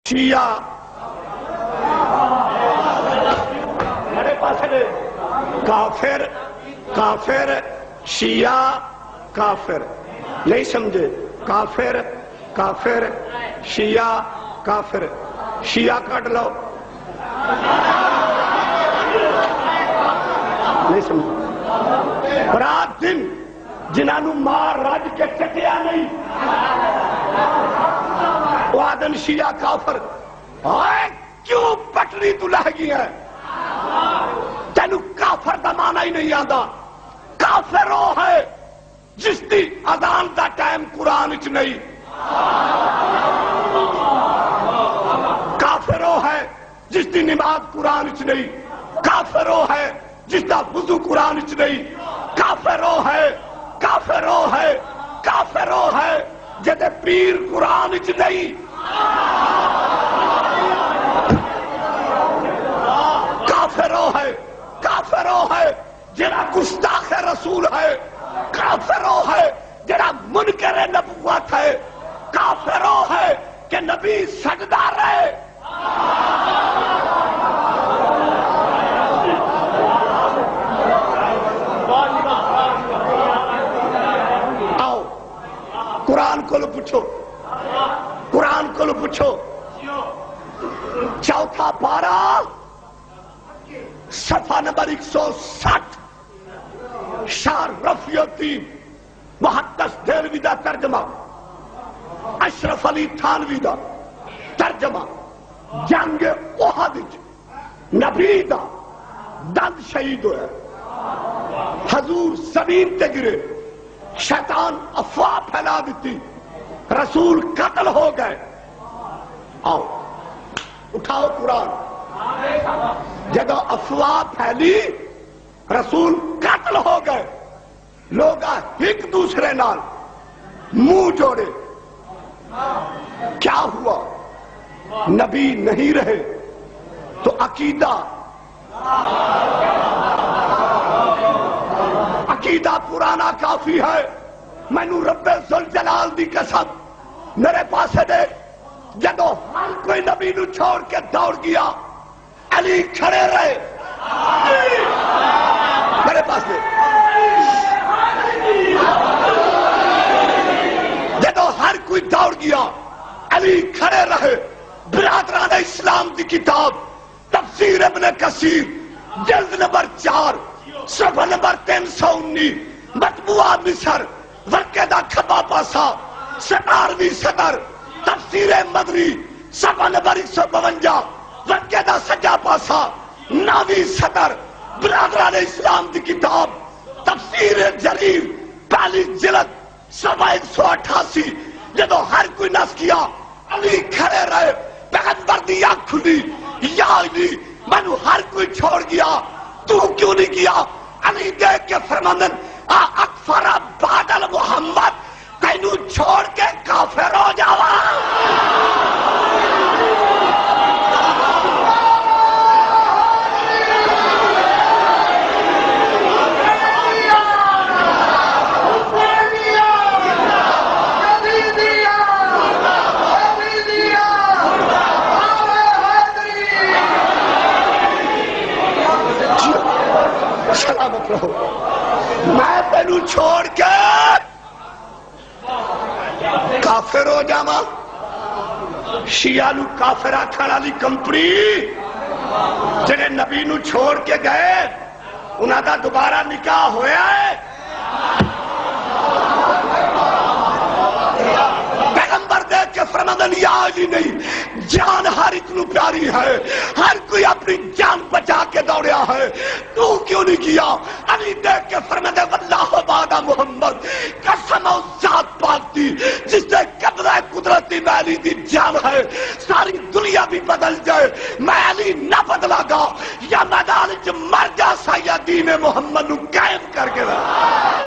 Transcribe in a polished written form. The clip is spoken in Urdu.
شیعہ میرے پاس ہے کافر کافر شیعہ کافر نہیں سمجھے کافر کافر شیعہ کافر شیعہ کٹ لو نہیں سمجھے رات دن جنہوں مار رج کے چٹیا نہیں وہ آدم شیعہ کافر آئے کیوں پٹری تو لہ گئی ہے تینو کافر دا معنی ہی نہیں آندا کافر وہ ہے جس دی اذان دا ٹائم قرآن اچ نہیں کافر وہ ہے جس دی نماز قرآن اچ نہیں کافر وہ ہے جس دا وضو قرآن اچ نہیں کافر وہ ہے کافر وہ ہے کافر وہ ہے جدے پیر قرآن اچ نہیں کافر وہ ہے کافر وہ ہے جڑا گستاخ رسول ہے کافر وہ ہے جڑا منکر نبوت ہے کافر وہ ہے کہ نبی سجدہ رہے آؤ قرآن کو لو پوچھو قرآن کو لو پوچھو چوتھا پارہ صفحہ نمبر 160 شاہ رفیع الدین محدث دہلوی دا ترجمہ اشرف علی تھانوی دا ترجمہ جنگ احد نبی دا دند شہید ہوئے حضور زمین تے گرے شیطان افواہ پھیلا دیتی رسول قتل ہو گئے آؤ اٹھاؤ قرآن جگہ افواہ پھیلی رسول قتل ہو گئے لوگ ایک دوسرے نال منہ جوڑے کیا ہوا نبی نہیں رہے تو عقیدہ پرانا کافی ہے مینوں رب ذوالجلال دی قسم میرے پاس دے جدو ہر کوئی نبی نو چھوڑ کے دوڑ گیا علی کھڑے رہے میرے پاس دے جدو ہر کوئی دوڑ گیا علی کھڑے رہے برادران اسلام دی کتاب تفسیر ابن کثیر جلد نمبر 4 صفحہ نمبر 319 مطبوعہ مصر ورقے دا کھبا پاسا 17ویں صدر تفسیر مدری صفحہ نمبر 152 ورقے دا سجا پاسا 9ویں صدر برادران اسلام دی کتاب تفسیر جریر پہلی جلد صفحہ 188 جدو ہر کوئی نس کیا علی کھڑے رہے پیغمبر دی آنکھ کھلی یا علی منو ہر کوئی چھوڑ گیا تو کیوں نہیں کیا علی دیکھ کے فرماندن اکفر بعد محمد تینو چھوڑ کے کافر ہو جاوا سلامت رہو میں تینو چھوڑ کے کافر ہو جاواں شیعہ نو کافر آکھن والی کمپنی جڑے نبی نو چھوڑ کے گئے انہاں دا دوبارہ نکاح ہویا ہے پیغمبر دیکھ کے فرماندن یا علی نہیں جان ہر ایک نو پیاری ہے ہر کوئی اپنی جان بچا کے دوڑیا ہے تو کیوں نہیں کیا علی دیکھ کے فرماندے واللہ بعد محمد قسم و ذات پاک دی جس نے قبضہ قدرتی میں علی دی جان ہے ساری دنیا بھی بدل جائے میں علی نہ بدلا گا یا میدان مر جا سا یا دین محمد نو قائم کر کے